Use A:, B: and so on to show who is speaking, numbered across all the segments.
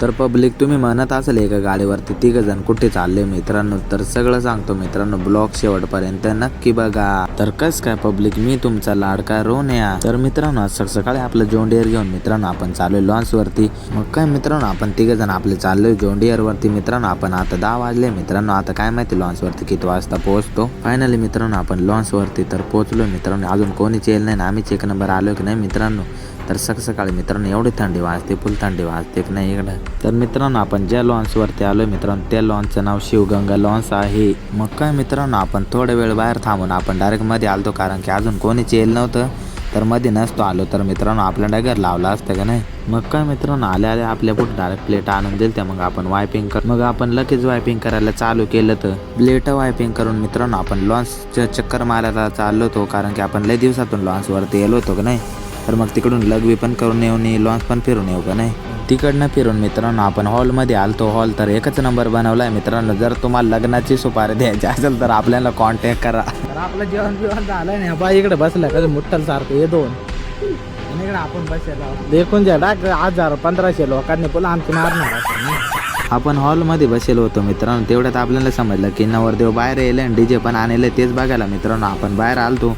A: तर पब्लिक तुम्ही म्हणत असेल एका गाडीवरती 3 जण कुठे चालले मित्रांनो, तर सगळं सांगतो मित्रांनो, ब्लॉग शेवटपर्यंत नक्की बघा. तर कस काय पब्लिक, मी तुमचा लाडका रोन्या. तर मित्रांनो आज सकाळी आपलं जॉन डियर घेऊन मित्रांनो आपण चाललोय लॉन्च वरती. मग काय मित्रांनो आपण 3 जण आपले चाललोय जॉन डियर वरती. मित्रांनो आपण आता 10 वाजले मित्रांनो, आता काय माहिती लॉन्च वरती किती वाजता पोहोचतो. फायनली मित्रांनो आपण लॉन्च वरती तर पोहोचलोय मित्रांनो. अजून कोणीच येईल नाही ना, आम्हीच एक नंबर आलोय की नाही मित्रांनो. तर सकाळी मित्रांनो एवढी थंडी वाजते, फुल थंडी वाजते की नाही इकडं. तर मित्रांनो आपण ज्या लॉन्च वरती आलोय मित्रांनो त्या लॉन्चचं नाव शिवगंगा लॉन्च आहे. मग काय मित्रांनो आपण थोडा वेळ बाहेर थांबून आपण डायरेक्ट मध्ये आलतो, कारण की अजून कोणीच येईल नव्हतं. तर मध्ये नसतो आलो तर मित्रांनो आपल्या डगर लावला असतं का नाही. मग काय मित्रांनो आले आपल्या पुढे डायरेक्ट प्लेट आणून दिल त्या. मग आपण वायपिंग मग आपण लगेच वायपिंग करायला चालू केलं. तर प्लेट वायपिंग करून मित्रांनो आपण लॉन्चच्या चक्कर मारायला चाललो होतो, कारण की आपण लय दिवसातून लॉन्च वरती येलो होतो का नाही. तर मग तिकडून लगवी पण करून येऊ नये, लॉन्च पण फिरून येऊ का नाही. तिकडनं फिरून मित्रांनो आपण हॉलमध्ये आलतो. हॉल तर एकच नंबर बनवलाय मित्रांनो. जर तुम्हाला लग्नाची सुपारी द्यायची असेल तर आपल्याला कॉन्टॅक्ट करा.
B: तर आपलं जेवण बिवण झालं नाही. बा इकडे बसलाय कसं मुठ्ठल सारखं हे दोन आणि इकडे आपण बसायला देखून ज्या 1000-1500 लोकांनी बोला आमची मारणार असं.
A: आपण हॉलमध्ये बसेलो होतो मित्रांनो. तेवढ्यात आपल्याला समजलं की नवरदेव बाहेर येईल आणि डीजे पण आणले. तेच बघायला मित्रांनो आपण बाहेर आलतो.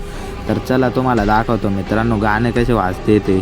A: तर चला तुम्हाला दाखवतो मित्रांनो गाणे कसे वाजते ते.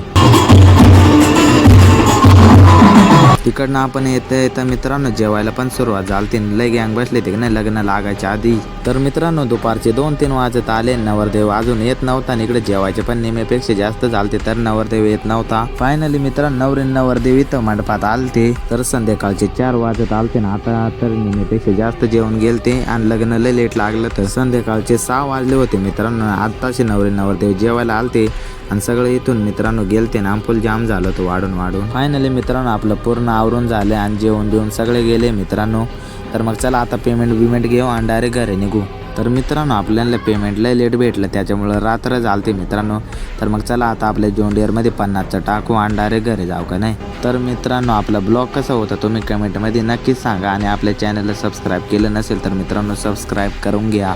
A: तिकडनं आपण येतं मित्रांनो जेवायला पण सुरुवात झाली. लय गँग बसले ते नाही लग्न लागायच्या आधी. तर मित्रांनो दुपारचे 2-3 वाजत आले. नवरदेव अजून येत नव्हता. इकडे जेवायचे पण निम्यापेक्षा जास्त झालते तर नवरदेव येत नव्हता. फायनली मित्रांनो नवरदेव इथं मंडपात आलते. तर संध्याकाळचे 4 वाजत आलते ना. आता तर निम्यापेक्षा जास्त जेवण गेलते आणि लग्न लय लेट लागलं. तर संध्याकाळचे 6 वाजले होते मित्रांनो. आत्ताचे नवरदेव जेवायला आलते आणि सगळे इथून मित्रांनो गेलते ना. फुल जाम झालं होतं वाढून. फायनली मित्रांनो आपलं पूर्ण आवरून झाले आणि जेवण देऊन सगळे गेले मित्रांनो. तर मग चला आता पेमेंट घेऊ आणि डायरेक्ट घरी निघू. तर मित्रांनो आपल्याला पेमेंट लय लेट भेटलं, त्याच्यामुळे रात्र झालते मित्रांनो. तर मग चला आता आपल्या जॉन डियरमध्ये 50चं टाकू आणि डायरेक्ट घरी जाऊ का नाही. तर मित्रांनो आपला ब्लॉग कसा होता तुम्ही कमेंटमध्ये नक्कीच सांगा. आणि आपल्या चॅनलला सबस्क्राईब केलं नसेल तर मित्रांनो सबस्क्राईब करून घ्या.